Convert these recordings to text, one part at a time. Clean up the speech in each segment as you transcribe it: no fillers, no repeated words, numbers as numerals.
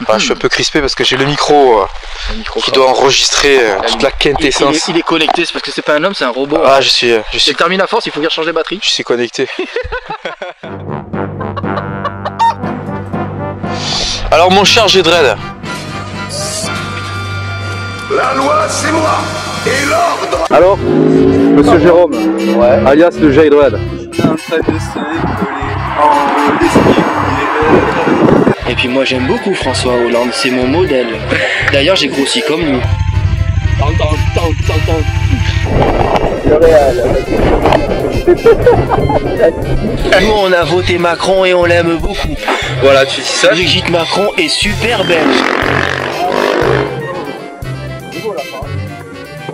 Voilà, je suis un peu crispé parce que j'ai le micro qui doit enregistrer toute la quintessence. Il est connecté, c'est parce que c'est pas un homme, c'est un robot. Ah, je suis termine à force, il faut bien changer les batteries. Je suis connecté. Alors mon cher G-Dread. La loi, c'est moi. Et l'ordre. Alors, monsieur Jérôme, alias le G-Dread. Et puis moi j'aime beaucoup François Hollande, c'est mon modèle. D'ailleurs j'ai grossi comme lui. Nous on a voté Macron et on l'aime beaucoup. Voilà, tu dis ça. Brigitte Macron est super belle.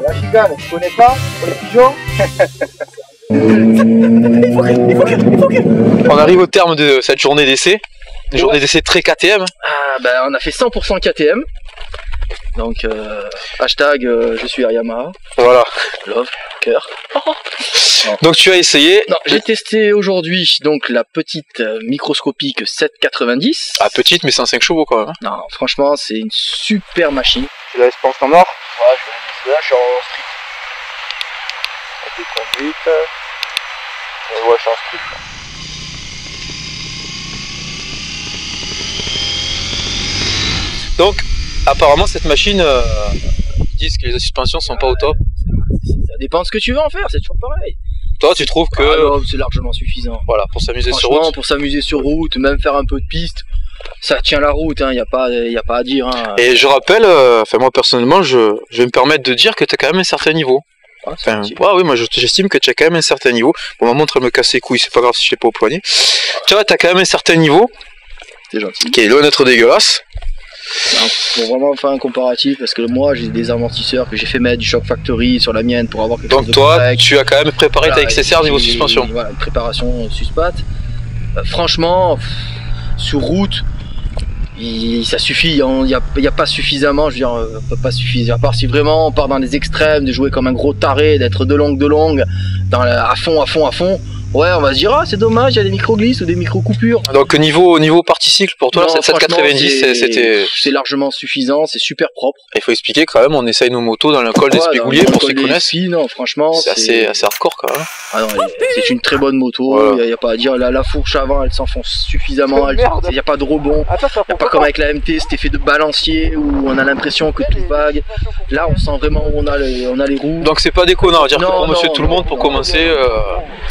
La chicane, tu connais pas pour les pigeons? On arrive au terme de cette journée d'essai. Une journée d'essai très KTM. Ah bah on a fait 100% KTM. Donc hashtag je suis à Yamaha. Voilà. Love, cœur. Donc tu as essayé. Non, j'ai testé aujourd'hui donc la petite microscopique 790. Ah, petite mais 105 chevaux quand même. Non, franchement c'est une super machine. Tu la penses en or? Ouais, je suis en street. Avec des conduites. Ouais, je suis en street. Donc, apparemment, cette machine, ils disent que les suspensions sont pas au top. Ça dépend de ce que tu veux en faire, c'est toujours pareil. Toi, tu trouves que... Ah non, c'est largement suffisant. Voilà, pour s'amuser sur route. Pour s'amuser sur route, même faire un peu de piste, ça tient la route, il n'y a pas à dire. Hein. Et je rappelle, moi personnellement, je vais me permettre de dire que tu as quand même un certain niveau. Ah, oui, moi j'estime que tu as quand même un certain niveau. Bon, ma montre elle me casse les couilles, c'est pas grave si je l'ai pas au poignet. Tu vois, tu as quand même un certain niveau. C'est gentil. Qui est loin d'être dégueulasse. Pour vraiment faire un comparatif, parce que moi j'ai des amortisseurs que j'ai fait mettre du Shock Factory sur la mienne pour avoir quelque chose de toi, correct. tu as quand même préparé ta XSR niveau suspension. Voilà, une préparation suspat. Franchement, sur route, ça suffit, il n'y a pas suffisamment, je veux dire, pas suffisant. À part si vraiment on part dans les extrêmes, de jouer comme un gros taré, d'être de longue, à fond. Ouais, on va se dire, ah, c'est dommage, il y a des micro-glisses ou des micro-coupures. Donc, niveau partie cycle, pour toi, cette 790, c'était... C'est largement suffisant, c'est super propre. Il faut expliquer quand même, on essaye nos motos dans le col des Spigouliers, pour ceux qui connaissent. Non, franchement, c'est assez hardcore quand même. Ah non, c'est une très bonne moto, il n'y a pas à dire. La fourche avant, elle s'enfonce suffisamment, il n'y a pas de rebond. Il n'y a pas comme avec la MT, cet effet de balancier où on a l'impression que tout vague. Là, on sent vraiment où on a les roues. Donc, c'est pas déconnant, à dire que pour monsieur tout le monde, pour commencer,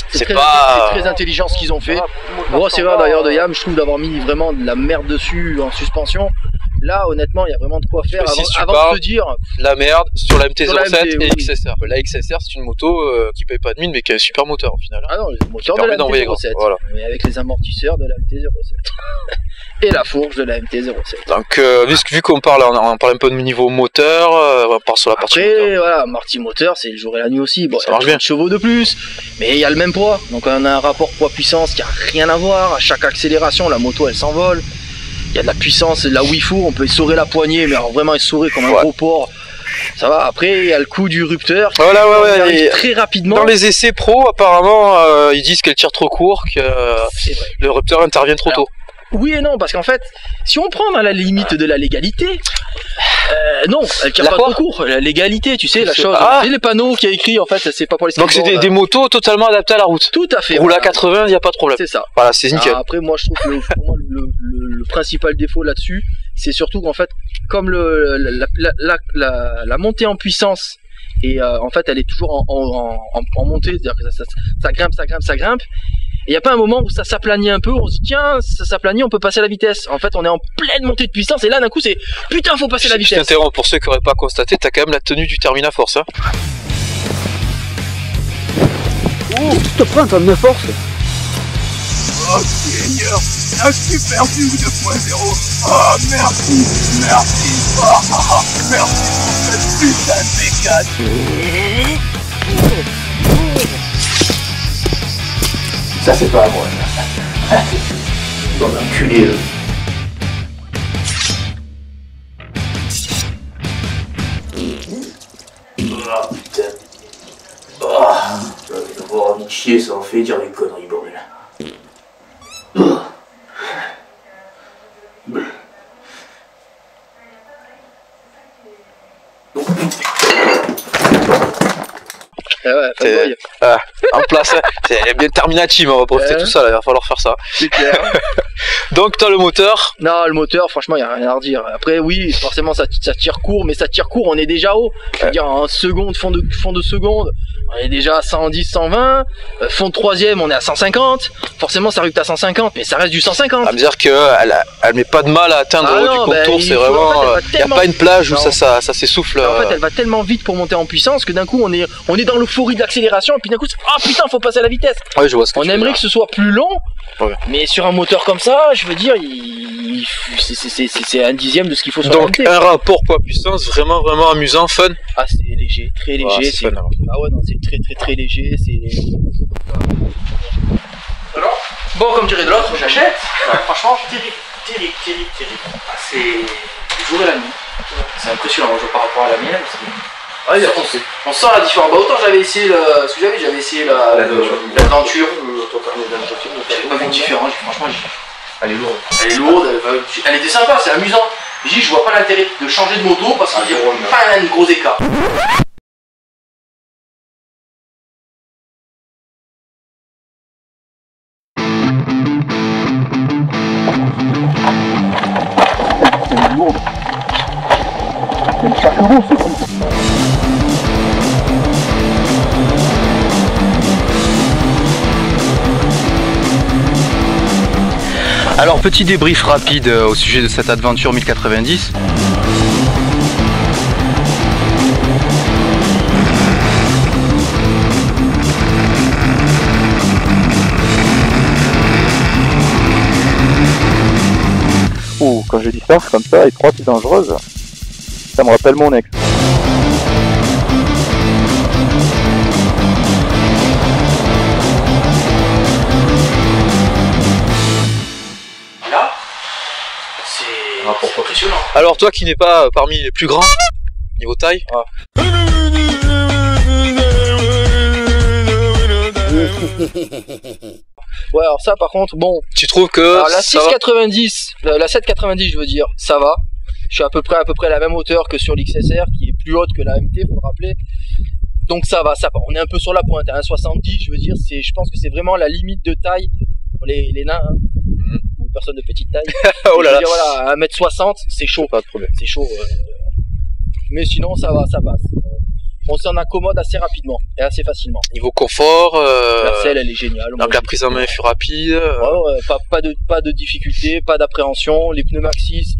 c'est pas... C'est très intelligent ce qu'ils ont fait. Grosse erreur d'ailleurs de Yam, je trouve, d'avoir mis vraiment de la merde dessus en suspension. Là, honnêtement, il y a vraiment de quoi faire avant de se dire. La merde sur la MT-07 et XSR. La XSR, c'est une moto qui paye pas de mine, mais qui a un super moteur au final. Ah non, le moteur de la MT-07. Voilà. Mais avec les amortisseurs de la MT-07. Et la fourche de la MT-07. Donc, vu qu'on parle, on parle un peu de niveau moteur, on part sur la partie moteur. Après, voilà, Marty moteur, c'est le jour et la nuit aussi. Bon, ça marche bien. Chevaux de plus, mais il y a le même poids. Donc, on a un rapport poids-puissance qui a rien à voir. À chaque accélération, la moto, elle s'envole. Il y a de la puissance, là où il faut, on peut essorer la poignée, mais alors vraiment essorer comme un gros porc. Ça va, après il y a le coup du rupteur qui arrive très rapidement. Dans les essais pro, apparemment, ils disent qu'elle tire trop court, que le rupteur intervient trop tôt. Oui et non, parce qu'en fait, si on prend dans la limite de la légalité, non, elle tire pas trop court. La légalité, tu sais, la chose. C'est les panneaux qui a écrit, en fait, c'est pas pour les skateboards. Donc c'est des motos totalement adaptées à la route. Tout à fait. Roule à 80, il n'y a pas de problème. C'est ça. Voilà, c'est nickel. Après, moi, je trouve que pour moi, le principal défaut là-dessus, c'est surtout qu'en fait, comme la montée en puissance, et en fait, elle est toujours en montée, c'est-à-dire que ça grimpe. Il n'y a pas un moment où ça s'aplanit un peu, on se dit tiens, ça s'aplanit, on peut passer la vitesse. En fait, on est en pleine montée de puissance et là d'un coup c'est putain, faut passer la vitesse. Je t'interromps, pour ceux qui n'auraient pas constaté, t'as quand même la tenue du Terminaforce. Hein. Tu te prends comme une force. Oh Seigneur, un super view 2.0. Oh merci. Oh, merci pour cette putain de bécane. Ça c'est pas à moi. Bon enculé. Oh putain. Oh, d'avoir envie de chier, ça en fait dire des conneries, bordel. ouais, fanboy. En place, c'est bien Terminative, on va profiter de tout ça, là, il va falloir faire ça. C'est clair. Donc t'as le moteur. Non, le moteur, franchement, il n'y a rien à redire. Après, oui, forcément, ça tire court, mais ça tire court, on est déjà haut. Je veux dire, en seconde, fond de seconde, on est déjà à 110, 120. Fond de troisième, on est à 150. Forcément, ça rupte à 150, mais ça reste du 150. À me dire qu'elle met pas de mal à atteindre le haut du contour, c'est vraiment. Il n'y a pas une plage où ça s'essouffle. En fait, elle va tellement vite pour monter en puissance que d'un coup, on est dans l'euphorie de l'accélération, et puis d'un coup, ah putain, faut passer à la vitesse. Ouais, je vois ce que on aimerait que ce soit plus long, mais sur un moteur comme ça, je veux dire, c'est un dixième de ce qu'il faut sur la Donc, un rapport poids-puissance vraiment, vraiment amusant, fun. Ah, c'est léger, très léger. C'est fun, hein. Ah ouais, non, c'est très, très, très léger. Alors, bon, comme dirait de l'autre, j'achète. Franchement, terrible. C'est le jour et la nuit. C'est impressionnant, par rapport à la mienne. On sent la différence. Bah, autant j'avais essayé j'avais essayé l'aventure. J'ai pas vu de différence. Franchement, elle est lourde. Elle était sympa, c'est amusant. Je vois pas l'intérêt de changer de moto parce qu'il n'y a pas un gros écart. Alors, petit débrief rapide au sujet de cette Adventure 1090. Oh, quand je dis ça, comme ça, étroite et dangereuse, ça me rappelle mon ex. Là, c'est impressionnant. Alors toi qui n'es pas parmi les plus grands, niveau taille. Ouais, alors ça par contre, bon. Tu trouves que alors, la 690, la 790 je veux dire, ça va. Je suis à peu près à la même hauteur que sur l'XSR qui est plus haute que la MT, faut le rappeler. Donc ça va. On est un peu sur la pointe, à 1,70, je veux dire, je pense que c'est vraiment la limite de taille pour les nains, hein, ou personnes de petite taille. Oh là là. Dire, voilà, 1m60, c'est chaud. Pas de problème. C'est chaud. Mais sinon ça va, ça passe. On s'en accommode assez rapidement et assez facilement. Niveau confort, la selle elle est géniale. Donc la prise en main fut rapide. Ouais, pas de difficulté, pas d'appréhension. Les pneus Maxxis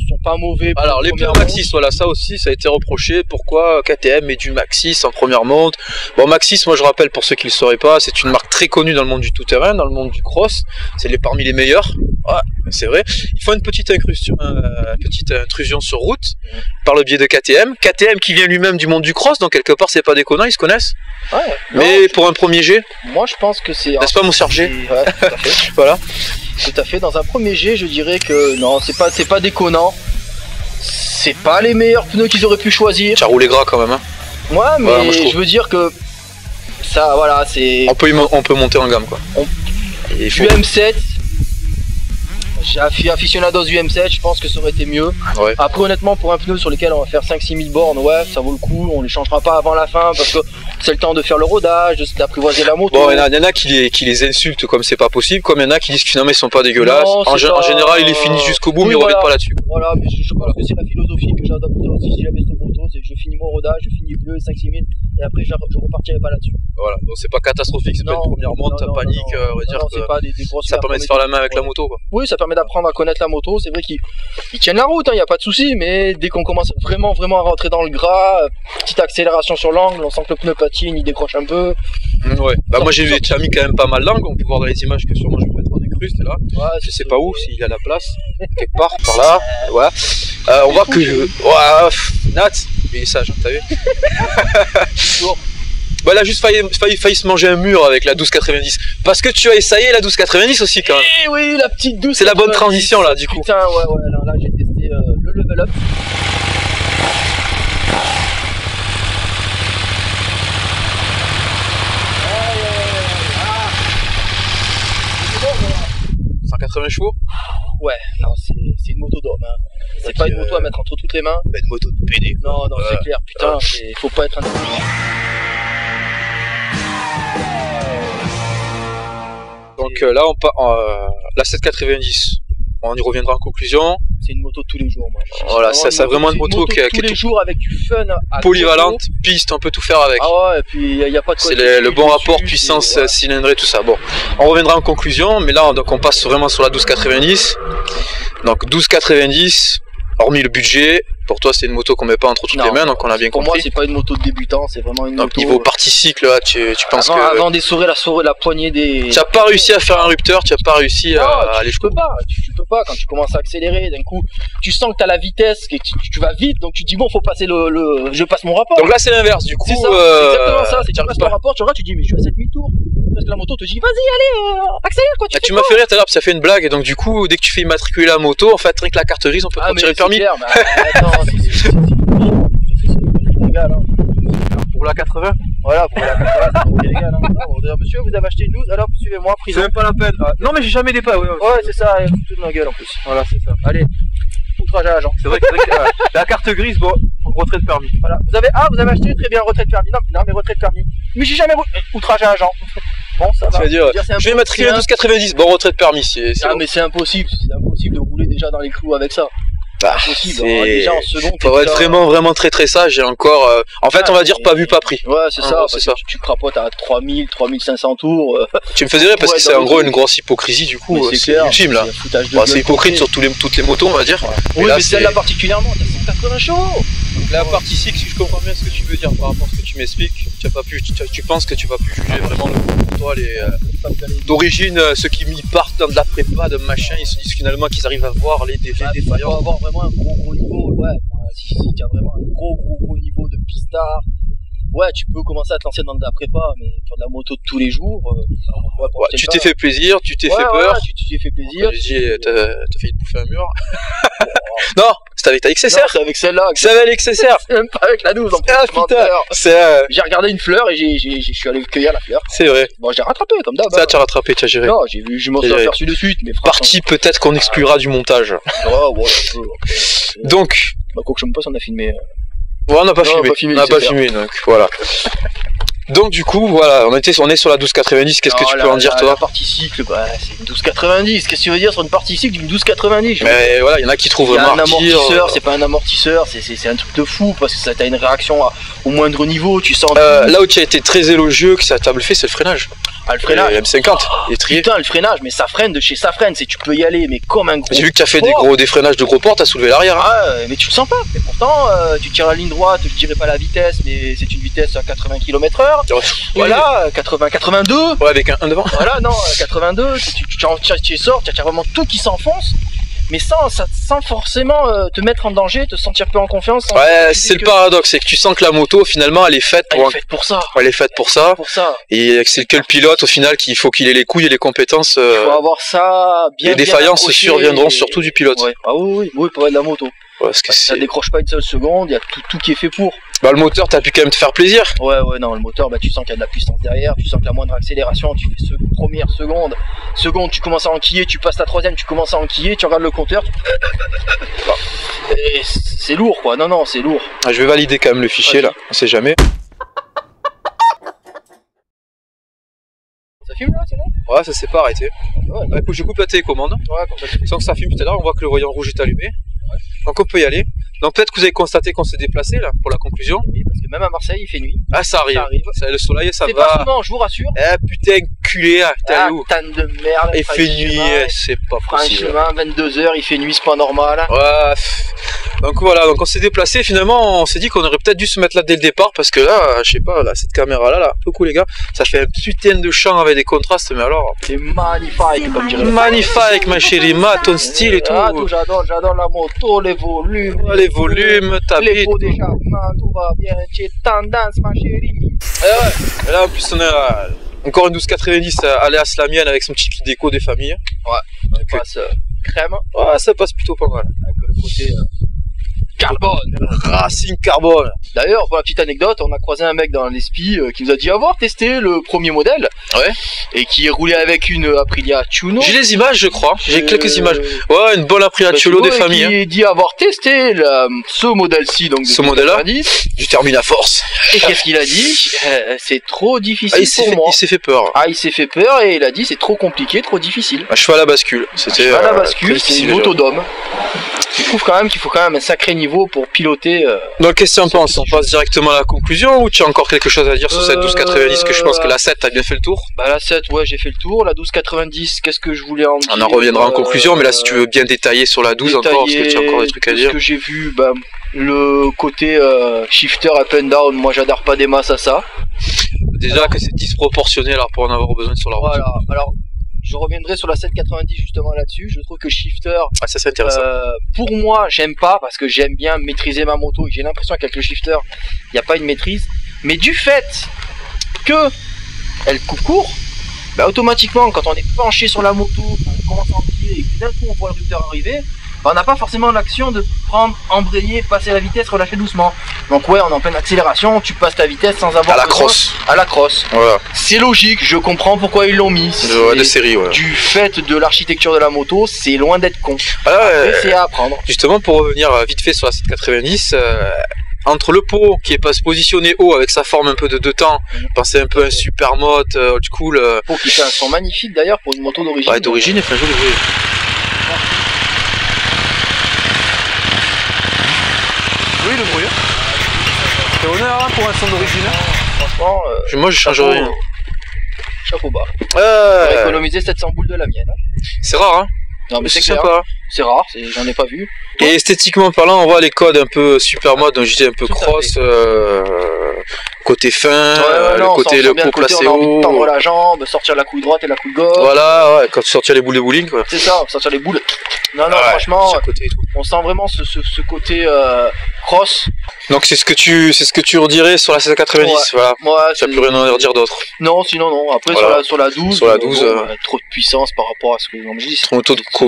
sont pas mauvais. Alors les pneus Maxxis, voilà, ça aussi ça a été reproché. Pourquoi KTM met du Maxxis en première monte? Bon, Maxxis, moi je rappelle pour ceux qui ne le sauraient pas, c'est une marque très connue dans le monde du tout-terrain, dans le monde du cross. C'est parmi les meilleurs. Ouais, c'est vrai. Il faut une petite intrusion sur route par le biais de KTM. KTM qui vient lui-même du monde du cross, donc quelque part c'est pas déconnant, ils se connaissent. Ouais, mais non, pour un premier jet, moi je pense que c'est. N'est-ce pas mon Serge? Ouais, tout à fait. Voilà. Tout à fait. Dans un premier jet, je dirais que non, c'est pas déconnant. C'est pas les meilleurs pneus qu'ils auraient pu choisir. Tu as roulé gras quand même, hein? Ouais, mais moi, je veux dire que ça, voilà, c'est. On peut monter en gamme, quoi. Du M7. J'ai aficionados du M7, je pense que ça aurait été mieux. Ouais. Après honnêtement pour un pneu sur lequel on va faire 5-6 000 bornes, ouais ça vaut le coup, on les changera pas avant la fin parce que c'est le temps de faire le rodage, d'apprivoiser la moto. Bon, il y en a qui les insultent comme c'est pas possible, comme il y en a qui disent que finalement ils sont pas dégueulasses. Non, en général ils les finissent jusqu'au bout, mais ils reviennent pas là-dessus. Voilà, mais je pense que c'est la philosophie que j'ai adoptée aussi si j'avais cette moto, c'est que je finis mon rodage, je finis le pneu et 5-6 000 et après je repartirai pas là-dessus. Voilà, donc c'est pas catastrophique, c'est pas une première monte, t'as panique, on va dire que pas des ça permet de faire la main avec la moto, quoi. Oui, ça permet d'apprendre à connaître la moto, c'est vrai qu'ils tiennent la route, il n'y a pas de souci, mais dès qu'on commence vraiment à rentrer dans le gras, petite accélération sur l'angle, on sent que le pneu patine, il décroche un peu. Ouais, bah moi j'ai déjà mis quand même pas mal d'angle, on peut voir dans les images que sûrement je vais mettre en écruste là. Ouais, je sais pas où, s'il y a la place, quelque part, par là, voilà. On voit que Nat, il est sage, t'as vu? Bah là juste failli se manger un mur avec la 1290 parce que tu as essayé la 1290 aussi quand même. Eh oui, la petite 1290. C'est la bonne transition là du coup. Putain ouais là j'ai testé le level up. C'est bon, 180 chevaux. Ouais, non c'est une moto d'homme, hein. C'est pas une moto à mettre entre toutes les mains. Une moto de PD. Non c'est clair, putain, faut pas être un Donc là, la 790, on y reviendra en conclusion. C'est une moto de tous les jours, moi. Voilà, c'est vraiment une moto qui est tous les jours avec du fun. polyvalente, piste, on peut tout faire avec. Ah ouais, et puis il n'y a pas de quoi. C'est le bon rapport puissance cylindrée, tout ça. Bon, on reviendra en conclusion, mais là, donc, on passe vraiment sur la 1290. Donc 1290, hormis le budget, pour toi c'est une moto qu'on met pas entre toutes les mains, donc on a bien compris. Pour moi c'est pas une moto de débutant, c'est vraiment une donc moto... niveau partie cycle, là, tu penses que... Avant d'essorer la poignée des... Tu n'as pas réussi à faire un rupteur, tu n'as pas réussi à aller... Tu peux pas, quand tu commences à accélérer, d'un coup, tu sens que tu as la vitesse, que tu vas vite, donc tu te dis bon, faut passer je passe mon rapport. Donc là c'est l'inverse, du coup... C'est ça, c'est exactement ça, c'est tu passes ton rapport, tu regardes, tu dis mais je suis à 7000 tours. Parce que la moto te dit vas-y, allez, accélère quoi. Tu m'as fait rire tout à l'heure, ça fait une blague, et donc du coup, dès que tu fais immatriculer la moto, en fait, avec la carte grise, on peut tirer le permis. Clair, attends, c'est légal, hein. Pour la 80. Voilà, pour la 80, c'est légal. Hein. On va dire, monsieur, vous avez acheté une 12, alors suivez-moi, prison. C'est même pas la peine. Non, mais j'ai jamais des pas. Ouais, c'est ça, tout de ma gueule en plus. Voilà, c'est ça. Allez, outrage à l'agent. C'est vrai que la carte grise, bon, retrait de permis. Voilà, vous avez acheté, très bien, retrait de permis. Non, mais retrait de permis. Mais j'ai jamais outrage à l'agent. Bon, ça va. Je vais m'attribuer à 1290. Bon, retrait de permis. Mais c'est impossible de rouler déjà dans les clous avec ça. Impossible. Déjà en seconde. Faut être vraiment très sage et encore. En fait, on va dire pas vu, pas pris. Ouais, c'est ça. C'est ça. Tu crapotes à 3000, 3500 tours. Tu me faisais rire parce que c'est en gros une grosse hypocrisie du coup. C'est ultime là. C'est hypocrite sur toutes les motos, on va dire. Oui, mais celle-là particulièrement, t'as 180 chevaux. La partie cycle, si je comprends bien ce que tu veux dire par rapport à ce que tu m'expliques, tu penses que tu vas plus juger vraiment pour toi d'origine, ceux qui partent dans de la prépa, de machin, ils se disent finalement qu'ils arrivent à voir les défaillants. Il faut avoir vraiment un gros niveau, si tu as vraiment un gros niveau de pistard, tu peux commencer à te lancer dans de la prépa, mais pour de la moto de tous les jours, tu t'es fait plaisir, tu t'es fait peur. Tu t'es fait plaisir. T'as failli te bouffer un mur. Non, c'était avec ta XSR. C'est avec celle-là. C'est avec l'XSR. C'est même pas avec la 12 en plus. Ah putain. J'ai regardé une fleur et je suis allé cueillir la fleur. C'est vrai. Bon, j'ai rattrapé comme d'hab. Ça, tu as rattrapé, tu as géré. Non, je m'en suis aperçu de suite. Mais partie peut-être qu'on exclura du montage. Donc. Quoi que je me passe, on a filmé. Ouais, on n'a pas filmé, donc voilà. Donc du coup, voilà, on est sur la 1290, qu'est-ce que tu peux en dire toi? La partie cycle, c'est une 1290, qu'est-ce que tu veux dire sur une partie cycle d'une 1290? Mais voilà, il y en a qui trouvent un amortisseur, c'est pas un amortisseur, c'est un truc de fou, parce que ça t'a une réaction au moindre niveau, tu sens... là où tu as été très élogieux, que ça t'a bluffé, c'est le freinage. Ah, le freinage. Le M50, il est trié. Putain, le freinage, mais ça freine de chez Safren, tu peux y aller, mais comme un gros... J'ai vu que tu as fait des freinages de gros ports, t'as soulevé l'arrière. Ah, mais tu le sens pas, mais pourtant, tu tires la ligne droite, je dirais pas la vitesse, mais c'est une vitesse à 80 km/h. Voilà, 82. Ouais, avec un devant. Voilà, non, 82, tu sors, tu as vraiment tout qui s'enfonce, mais sans forcément te mettre en danger, te sentir peu en confiance. Ouais, c'est le paradoxe, c'est que tu sens que la moto, finalement, elle est faite pour ça. Elle est faite pour ça. Et c'est que le pilote, au final, qu'il faut qu'il ait les couilles et les compétences. Il faut avoir ça bien. Les défaillances surviendront surtout du pilote. Ouais. Ah oui, pour être de la moto. Parce que ça décroche pas une seule seconde, il y a tout qui est fait pour. Bah le moteur, t'as pu quand même te faire plaisir. Ouais, non, le moteur, tu sens qu'il y a de la puissance derrière, tu sens que la moindre accélération, tu fais première seconde, tu commences à enquiller, tu passes la troisième, tu commences à enquiller, tu regardes le compteur, et c'est lourd quoi, non, c'est lourd. Ah, je vais valider quand même le fichier là, on sait jamais. Ça filme là, c'est là? Ouais, ça s'est pas arrêté. Ouais, écoute, je coupe la télécommande. Sans que ça filme tout à l'heure, on voit que le voyant rouge est allumé. Donc on peut y aller. Donc peut-être que vous avez constaté qu'on s'est déplacé là pour la conclusion. Oui, parce que même à Marseille il fait nuit. Ah ça arrive. Le soleil ça va. C'est pas souvent, je vous rassure. Eh putain culé, t'es où? Tanne de merde. Il fait nuit, c'est pas possible. Franchement, 22h, il fait nuit, c'est pas normal. Ouais. Donc voilà, donc on s'est déplacé. Finalement, on s'est dit qu'on aurait peut-être dû se mettre là dès le départ parce que là, je sais pas, là cette caméra là, coucou les gars, ça fait un putain de champ avec des contrastes, mais alors. C'est magnifique comme dirait. Magnifique ma chérie, ton style et tout. Ah, j'adore la moto, les volumes. Les volumes, ta les pots d'échappement, tout va bien, c'est tendance ma chérie. Et là en plus on a encore une 1290 alias la mienne avec son petit kit déco des familles. Ouais, ça passe crème. Ouais, ça passe plutôt pas mal. Avec le côté carbone. Racing Carbone. D'ailleurs, pour la petite anecdote, on a croisé un mec dans l'ESPI qui nous a dit avoir testé le premier modèle. Ouais. Et qui roulait avec une Aprilia Tuono. J'ai les images, je crois. J'ai quelques images. Ouais, une bonne Aprilia Tuono des familles. Qui dit avoir testé ce modèle-ci, donc de ce modèle-là, du Termina Force. Et qu'est-ce qu'il a dit? C'est trop difficile pour moi. Il s'est fait peur. Ah, il s'est fait peur et il a dit c'est trop compliqué, trop difficile. Un cheval à bascule. C'était à la bascule, c'est une autodome. Je trouve quand même qu'il faut quand même un sacré niveau pour piloter. Donc qu'est-ce que tu en penses? On passe directement à la conclusion ou tu as encore quelque chose à dire sur cette 1290 que je pense que la 7 t'as bien fait le tour? Bah la 7 ouais j'ai fait le tour, la 1290 qu'est-ce que je voulais en dire? On en reviendra en conclusion mais là si tu veux bien détailler sur la 12 encore parce que tu as encore des trucs à dire. Ce que j'ai vu, bah, le côté shifter up and down, moi j'adhère pas des masses à ça. Déjà que c'est disproportionné alors pour en avoir besoin sur la route. Voilà, alors je reviendrai sur la 790 justement là-dessus. Je trouve que shifter, ça c'est intéressant. Pour moi, j'aime pas parce que j'aime bien maîtriser ma moto et j'ai l'impression qu'avec le shifter, il n'y a pas une maîtrise. Mais du fait que elle coupe court, bah automatiquement quand on est penché sur la moto, on commence à embrayer et que d'un coup on voit le rupteur arriver, bah, on n'a pas forcément l'action de prendre, embrayer, passer la vitesse, relâcher doucement. Donc ouais, on est en pleine accélération, tu passes ta vitesse sans avoir... À la crosse. À la crosse. Voilà. C'est logique, je comprends pourquoi ils l'ont mis. De série, ouais. Du fait de l'architecture de la moto, c'est loin d'être con. Alors, c'est à apprendre. Justement, pour revenir vite fait sur la 790, entre le pot qui est pas se positionner haut avec sa forme un peu de deux temps, penser un peu à un Supermoto old school. Pot qui fait un son magnifique d'ailleurs pour une moto d'origine. Ouais, d'origine, il fait un joli bruit. Oui, le bruit. C'est honneur hein, pour un son d'origine. Franchement, moi je change rien. Chapeau bas. J'aurais économisé 700 boules de la mienne. C'est rare, hein. Non mais c'est sympa. C'est rare, j'en ai pas vu. Et esthétiquement parlant, on voit les codes un peu Supermoto, donc je dis un peu cross, côté fin, le pot placé haut. On a envie de tendre la jambe, sortir la couille droite et la couille gauche. Voilà, ouais, quand tu sortir les boules de bowling quoi. C'est ça, sortir les boules. Non, franchement, on sent vraiment ce côté cross. Donc c'est ce que tu redirais sur la 790, voilà. Ouais, tu n'as plus rien à redire d'autre. Non, sinon non. Après voilà. sur la 12, trop de puissance par rapport à ce que je dis. C'est une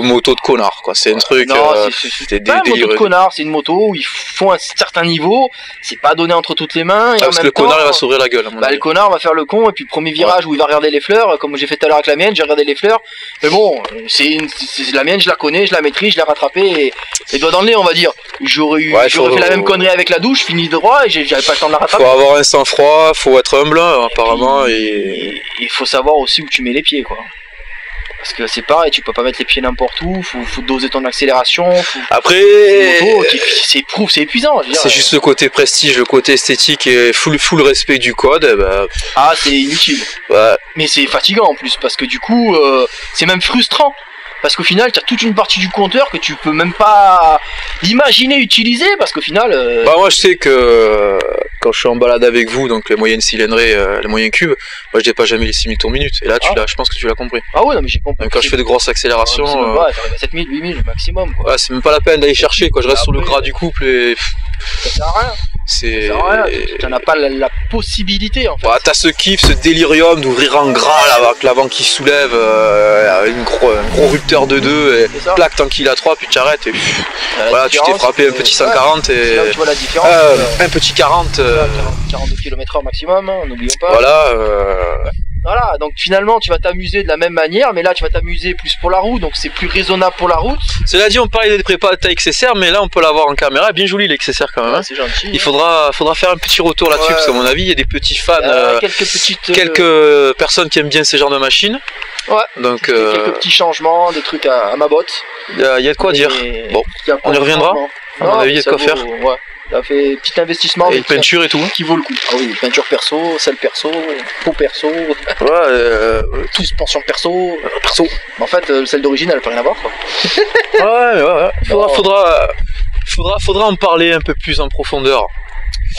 moto de connard quoi, c'est un truc. Non, c'est pas une moto de connard, c'est une moto où il faut un certain niveau, c'est pas donné entre toutes les mains. Parce que le connard il va s'ouvrir la gueule. Le connard va faire le con et puis premier virage où il va regarder les fleurs, comme j'ai fait tout à l'heure avec la mienne, j'ai regardé les fleurs. Mais bon, c'est la mienne, je la connais, je la maîtrise, je l'ai rattrapée et doigt dans le nez on va dire. J'aurais fait la même connerie avec la douche, fini droit et j'avais pas le temps de la rattraper. Faut avoir un sang-froid, faut être humble apparemment et il faut savoir aussi où tu mets les pieds quoi. Parce que c'est pareil, tu peux pas mettre les pieds n'importe où, faut doser ton accélération. Après, c'est épuisant. C'est juste le côté prestige, le côté esthétique et full respect du code. Ah, c'est inutile. Ouais. Mais c'est fatigant en plus, parce que du coup, c'est même frustrant. Parce qu'au final, tu as toute une partie du compteur que tu peux même pas imaginer utiliser, parce qu'au final... moi je sais que quand je suis en balade avec vous, donc les moyennes cylindrées, les moyens cubes, moi je dépasse jamais les 6000 tours minute. Et là, je pense que tu l'as compris. Ah ouais, non mais j'ai compris. Même quand je fais de grosses accélérations... Ouais, t'arrives à 7000, 8000 maximum. Quoi. Ouais, c'est même pas la peine d'aller chercher, quoi. Je reste sur le gras du couple et... Ça sert à rien. Tu n'as pas la possibilité en fait. Bah, t'as ce kiff, ce délirium d'ouvrir en gras là, avec l'avant qui soulève, un gros rupteur de 2 et plaque tant qu'il a 3 puis tu arrêtes et voilà, tu t'es frappé un petit 140 et là où tu vois la différence, un petit 40 42 km/h maximum, hein, n'oublions pas. Voilà, donc finalement tu vas t'amuser de la même manière, mais là tu vas t'amuser plus pour la route, donc c'est plus raisonnable pour la route. Cela dit, on parlait des prépas de taille XSR, mais là on peut l'avoir en caméra, bien joli l'XSR quand même. Ouais, c'est gentil. Il faudra faire un petit retour là-dessus, parce qu'à mon avis il y a des petits fans, quelques personnes qui aiment bien ces genres de machines. Ouais, donc quelques petits changements, des trucs à ma botte. Il y a de quoi dire. Bon, on y reviendra. À mon avis il y a de quoi faire. Ouais. Ça fait petit investissement. Et une peinture et tout. Qui vaut le coup. Ah oui, peinture perso, selle perso, peau perso. Ouais, tout suspension perso. En fait, celle d'origine, elle peut rien avoir. Quoi. ouais. Faudra en parler un peu plus en profondeur.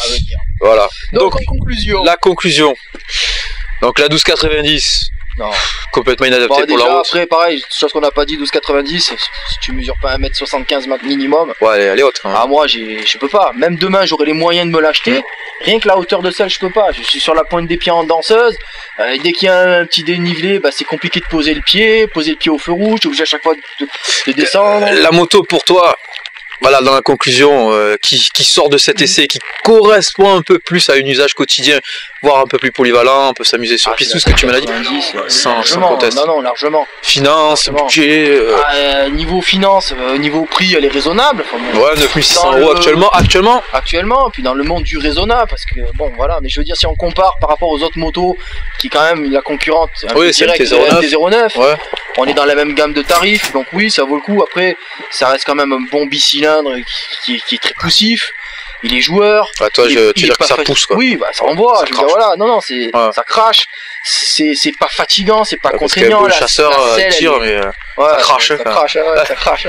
À venir. Voilà. Donc en conclusion. La conclusion. Donc la 1290. Non. Complètement inadapté pour la route. Après, pareil, chose qu'on n'a pas dit, 12,90, si tu mesures pas 1m75 minimum. Ouais, elle est haute. Hein. Ah, moi, je peux pas. Même demain, j'aurai les moyens de me l'acheter. Rien que la hauteur de selle, je peux pas. Je suis sur la pointe des pieds en danseuse. Dès qu'il y a un petit dénivelé, c'est compliqué de poser le pied au feu rouge. T'es obligé à chaque fois de descendre. La moto pour toi, voilà, dans la conclusion, qui sort de cet essai, qui correspond un peu plus à un usage quotidien, voire un peu plus polyvalent, on peut s'amuser sur piste, tout ce que tu m'as dit, sans conteste. Non, largement. Finance, budget... niveau finance, niveau prix, elle est raisonnable. Enfin, bon, ouais, 9600 € actuellement. Actuellement, puis dans le monde du raisonnable, parce que, bon, voilà, mais je veux dire, si on compare par rapport aux autres motos, qui quand même, la concurrente, c'est un peu direct, c'est la MT-09, ouais. On est dans la même gamme de tarifs, donc oui, ça vaut le coup. Après, ça reste quand même un bon bicylindre qui est très poussif. Il est joueur. Bah, toi, tu veux dire que ça pousse, quoi. Oui, bah, ça envoie. Ça je veux dire, voilà, non, ça crache. C'est pas fatigant, c'est pas contraignant. Le chasseur tire, mais ça crache. Ça crache, ça crache.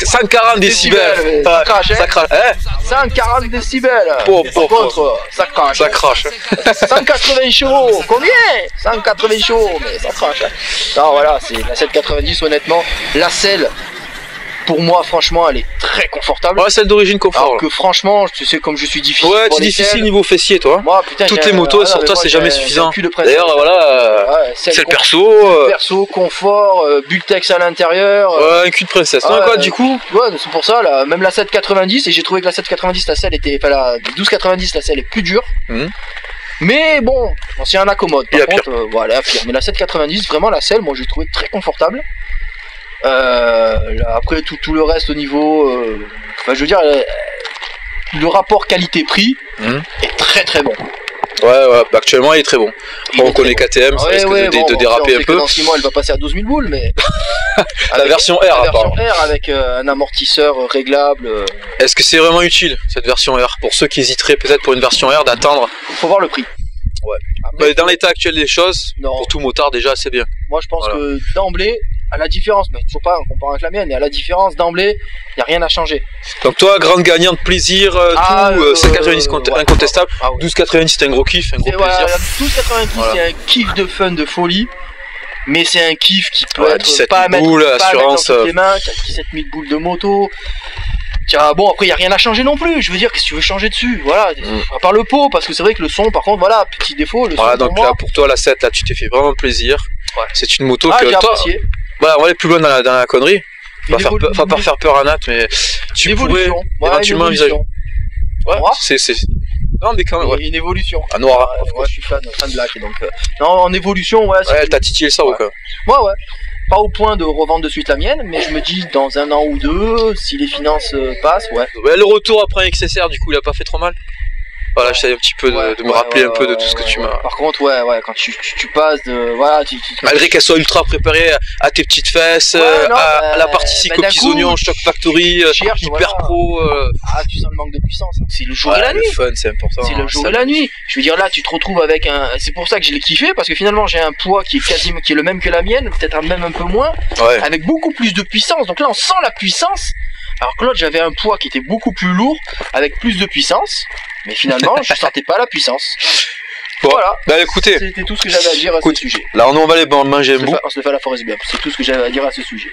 140 décibels. Ça crache, ça crache. 140 décibels. Par contre, ça crache. Ça crache. 180 chevaux. Combien 180 chevaux, mais ça crache. Non, voilà, c'est la 790, honnêtement. La selle. Pour moi, franchement, elle est très confortable. Ouais, celle d'origine confort. Alors que franchement, tu sais, comme je suis difficile. Ouais, tu es difficile niveau fessier, toi. Moi, putain, toutes les motos sur toi, c'est jamais suffisant. D'ailleurs, voilà, c'est le perso. Perso, confort, Bultex à l'intérieur. Ouais, un cul de princesse. Non, quoi, du coup. Ouais, c'est pour ça, là, même la 790, et j'ai trouvé que la 790, la selle était. Enfin, la 1290, la selle est plus dure. Mais bon, c'est un accommode. Par contre, voilà, pire. Mais la 790, vraiment, la selle, moi, j'ai trouvé très confortable. Après tout le reste au niveau enfin je veux dire le rapport qualité-prix est très très bon. Ouais, actuellement il est très bon. On connaît KTM, ça risque de déraper un peu. Dans 6 mois elle va passer à 12 000 boules, mais la version R, la version R avec un amortisseur réglable. Est-ce que c'est vraiment utile cette version R pour ceux qui hésiteraient peut-être pour une version R d'attendre? Faut voir le prix. Ouais. Après, dans l'état actuel des choses, pour tout motard déjà c'est bien. Moi je pense que d'emblée, à la différence, mais toujours pas en comparant avec la mienne, mais à la différence d'emblée, il n'y a rien à changer. Donc toi, grande gagnante, plaisir, 790 incontestable, 1290 c'est un gros kiff, un gros plaisir. 1290 c'est un kiff de fun, de folie, mais c'est un kiff qui peut être 17 pas à mettre, boules, pas assurance, à mettre dans toutes les mains, qui a 17 000 boules de moto. Tiens, bon, après il n'y a rien à changer non plus, je veux dire, qu'est-ce que tu veux changer dessus, voilà, à part le pot, parce que c'est vrai que le son, par contre, voilà, petit défaut, le son donc là, pour toi, la 7, là, tu t'es fait vraiment plaisir, c'est une moto que toi, voilà, on va aller plus loin dans la connerie, on va pas faire peur à Nat, mais tu pourrais éventuellement envisager. Ouais, c'est... Non, mais quand même, une évolution. À noir, moi je suis fan Black, donc... non, en évolution, ouais... elle t'a titillé le cerveau, quoi. Ouais. Pas au point de revendre de suite la mienne, mais je me dis dans un an ou deux, si les finances passent, le retour après un XSR, du coup, il a pas fait trop mal. Voilà, j'essaie un petit peu de me rappeler un peu de tout ce que tu m'as... Par contre, quand tu passes de... Voilà, malgré qu'elle soit ultra préparée à tes petites fesses, à la partie psycho petits oignons, Shock Factory, hyper pro... tu sens le manque de puissance. Hein. C'est le jour et la nuit. Le fun, c'est important. C'est le jour et la nuit. Je veux dire, là, tu te retrouves avec un... C'est pour ça que je l'ai kiffé, parce que finalement, j'ai un poids qui est le même que la mienne, peut-être même un peu moins, avec beaucoup plus de puissance. Donc là, on sent la puissance. Alors que l'autre, j'avais un poids qui était beaucoup plus lourd, avec plus de puissance, mais finalement, je sentais pas la puissance. Bon, voilà. Écoutez, c'était tout ce que j'avais à dire à ce sujet. Là, on va aller manger un bout. On se le fait à la Forest bien. C'est tout ce que j'avais à dire à ce sujet.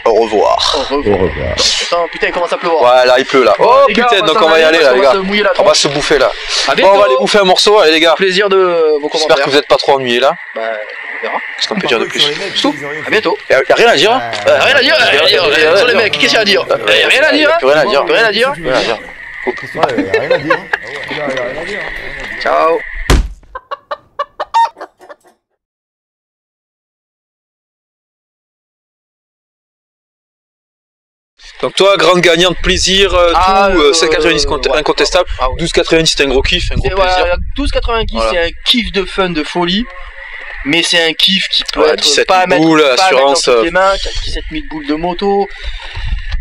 Au revoir. Au revoir. Attends, putain, il commence à pleuvoir. Ouais, là, il pleut là. Oh putain, donc on va y aller là, les gars. On va se bouffer là. Bon, on va aller bouffer un morceau, allez les gars. Plaisir de vos commentaires. J'espère que vous n'êtes pas trop ennuyés là. Bah, on verra. Qu'est-ce qu'on peut dire de plus? C'est tout. À bientôt. Y'a rien à dire. Rien à dire. Sur les mecs, qu'est-ce qu'il y a à dire? Rien à dire. Rien à dire. Rien à dire. Rien à dire. Ciao. Donc toi, grande gagnante, plaisir, 790 incontestable, 1290 c'est un gros kiff, un gros plaisir. 1290 c'est un kiff de fun, de folie, mais c'est un kiff qui peut être pas à mettre, assurance, dans toutes les mains, qui a 17 000 boules de moto.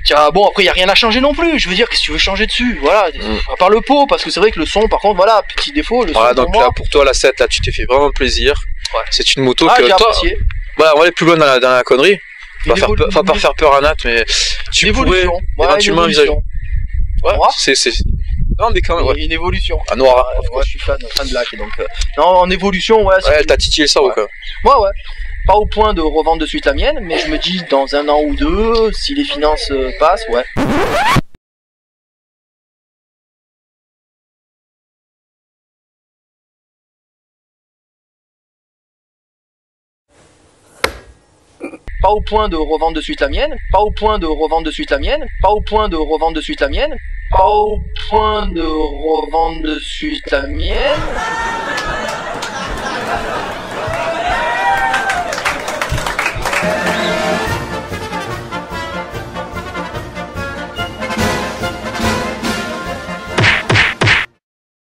Tiens, bon, après il n'y a rien à changer non plus, je veux dire, qu'est-ce que tu veux changer dessus, voilà, à part le pot, parce que c'est vrai que le son, par contre, voilà, petit défaut, le son. Voilà, donc là, pour toi, la 7, là, tu t'es fait vraiment plaisir, c'est une moto que toi, voilà, on va aller plus loin dans la connerie. On va pas faire peur à Nat, mais tu pourrais éventuellement envisager. Ouais, c'est... Non, mais quand même, une évolution. À noir. Moi, je suis fan Black, donc... non, en évolution, elle t'a titillé le cerveau, quoi. Ouais. Pas au point de revendre de suite la mienne, mais je me dis dans un an ou deux, si les finances passent, Pas au point de revendre de suite la mienne. Pas au point de revendre de suite la mienne. Pas au point de revendre de suite la mienne. Pas au point de revendre de suite la mienne.